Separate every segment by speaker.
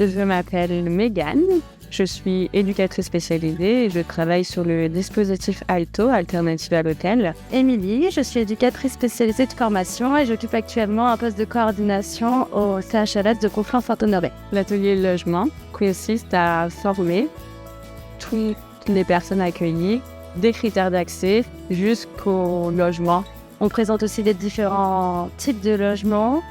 Speaker 1: Je m'appelle Mégane, je suis éducatrice spécialisée et je travaille sur le dispositif ALTO, Alternative à l'hôtel.
Speaker 2: Émilie, je suis éducatrice spécialisée de formation et j'occupe actuellement un poste de coordination au CHLS de Conflans-Sainte-Honorine.
Speaker 1: L'atelier logement consiste à former toutes les personnes accueillies, des critères d'accès jusqu'au logement.
Speaker 2: On présente aussi les différents types de logements,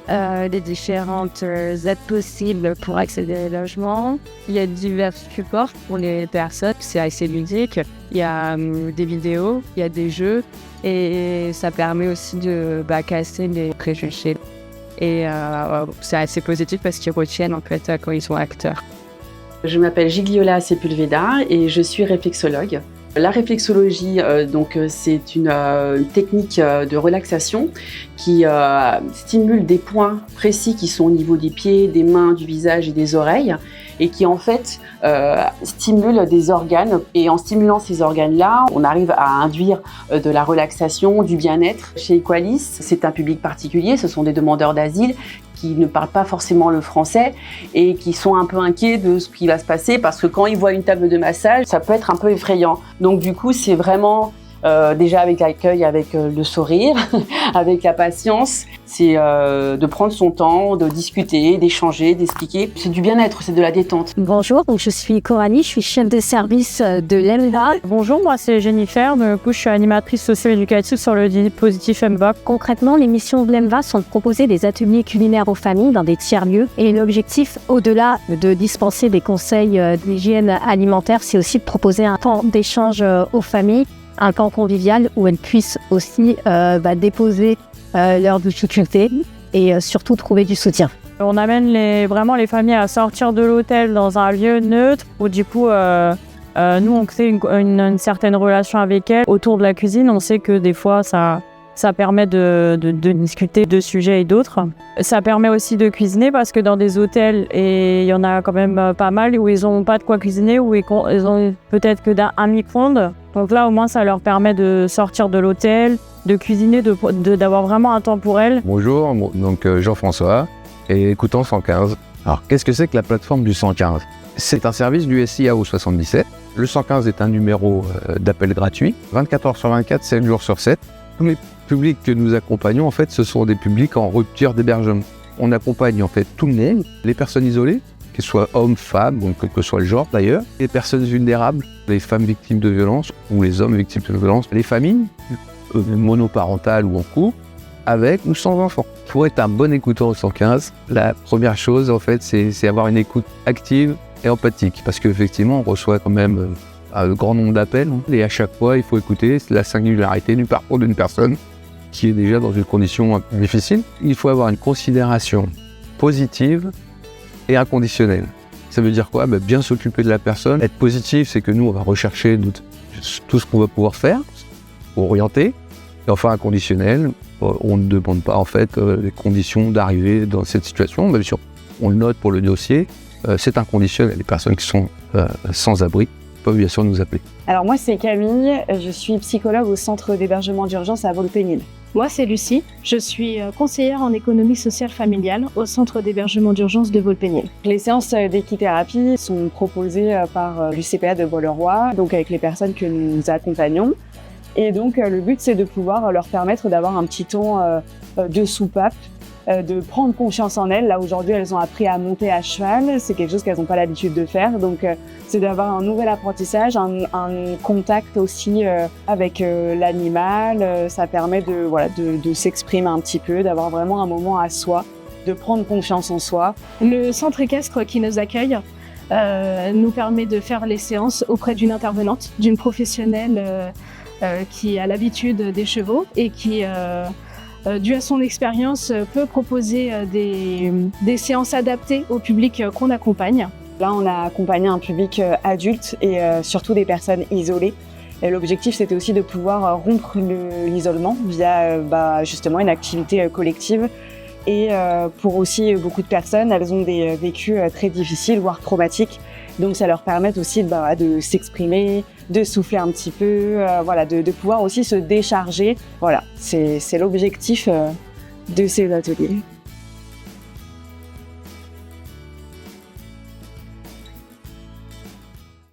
Speaker 2: les différentes aides possibles pour accéder au logement.
Speaker 1: Il y a divers supports pour les personnes, c'est assez ludique. Il y a des vidéos, il y a des jeux et ça permet aussi de casser les préjugés. Et c'est assez positif parce qu'ils retiennent en fait quand ils sont acteurs.
Speaker 3: Je m'appelle Gigliola Sepulveda et je suis réflexologue. La réflexologie, c'est une technique de relaxation qui stimule des points précis qui sont au niveau des pieds, des mains, du visage et des oreilles et qui en fait stimule des organes. Et en stimulant ces organes-là, on arrive à induire de la relaxation, du bien-être. Chez Equalis, c'est un public particulier, ce sont des demandeurs d'asile qui ne parlent pas forcément le français et qui sont un peu inquiets de ce qui va se passer parce que quand ils voient une table de massage, ça peut être un peu effrayant. Donc du coup, c'est vraiment déjà avec l'accueil, avec le sourire, avec la patience, c'est de prendre son temps, de discuter, d'échanger, d'expliquer. C'est du bien-être, c'est de la détente.
Speaker 2: Bonjour, donc je suis Coranie, je suis chef de service de l'EMVA.
Speaker 4: Bonjour, moi c'est Jennifer, du coup je suis animatrice socio-éducative sur le dispositif EMVA.
Speaker 2: Concrètement, les missions de l'EMVA sont de proposer des ateliers culinaires aux familles dans des tiers-lieux. Et l'objectif, au-delà de dispenser des conseils d'hygiène alimentaire, c'est aussi de proposer un temps d'échange aux familles, un camp convivial où elles puissent aussi déposer leurs difficultés et surtout trouver du soutien.
Speaker 4: On amène vraiment les familles à sortir de l'hôtel dans un lieu neutre où du coup nous on crée une certaine relation avec elles. Autour de la cuisine, on sait que des fois ça permet de discuter de sujets et d'autres. Ça permet aussi de cuisiner parce que dans des hôtels, et il y en a quand même pas mal, où ils n'ont pas de quoi cuisiner, où ils ont peut-être que un micro-ondes. Donc là, au moins, ça leur permet de sortir de l'hôtel, de cuisiner, d'avoir vraiment un temps pour elles.
Speaker 5: Bonjour, donc Jean-François, et écoutons 115. Alors, qu'est-ce que c'est que la plateforme du 115 ? C'est un service du SIAO 77. Le 115 est un numéro d'appel gratuit, 24 heures sur 24, 7 jours sur 7. Tous les publics que nous accompagnons, en fait, ce sont des publics en rupture d'hébergement. On accompagne en fait tout le monde, les personnes isolées, qu'elles soient hommes, femmes, ou quel que soit le genre d'ailleurs, les personnes vulnérables, les femmes victimes de violences ou les hommes victimes de violences, les familles monoparentales ou en couple, avec ou sans enfants. Pour être un bon écouteur au 115, la première chose en fait, c'est avoir une écoute active et empathique, parce qu'effectivement, on reçoit quand même un grand nombre d'appels et à chaque fois, il faut écouter la singularité du parcours d'une personne qui est déjà dans une condition difficile. Il faut avoir une considération positive et inconditionnelle. Ça veut dire quoi ? Bien s'occuper de la personne. Être positif, c'est que nous, on va rechercher tout ce qu'on va pouvoir faire, orienter. Et enfin, inconditionnel, on ne demande pas en fait les conditions d'arriver dans cette situation. Bien sûr, on le note pour le dossier. C'est inconditionnel. Les personnes qui sont sans abri peuvent bien sûr nous appeler.
Speaker 6: Alors moi, c'est Camille. Je suis psychologue au centre d'hébergement d'urgence à Volpénil.
Speaker 7: Moi, c'est Lucie. Je suis conseillère en économie sociale familiale au centre d'hébergement d'urgence de Volpénil.
Speaker 6: Les séances d'équithérapie sont proposées par l'UCPA de Bois-le-Roi, donc avec les personnes que nous accompagnons. Et donc, le but, c'est de pouvoir leur permettre d'avoir un petit temps de soupape, de prendre confiance en elles. Là, aujourd'hui, elles ont appris à monter à cheval. C'est quelque chose qu'elles n'ont pas l'habitude de faire. Donc, c'est d'avoir un nouvel apprentissage, un contact aussi avec l'animal. Ça permet de s'exprimer un petit peu, d'avoir vraiment un moment à soi, de prendre confiance en soi.
Speaker 7: Le centre équestre qui nous accueille nous permet de faire les séances auprès d'une intervenante, d'une professionnelle qui a l'habitude des chevaux et qui dû à son expérience, peut proposer des séances adaptées au public qu'on accompagne.
Speaker 6: Là, on a accompagné un public adulte et surtout des personnes isolées. Et l'objectif, c'était aussi de pouvoir rompre l'isolement via justement une activité collective. Et pour aussi beaucoup de personnes, elles ont des vécus très difficiles, voire traumatiques. Donc ça leur permet aussi de s'exprimer, de souffler un petit peu, de pouvoir aussi se décharger. Voilà, c'est l'objectif de ces ateliers.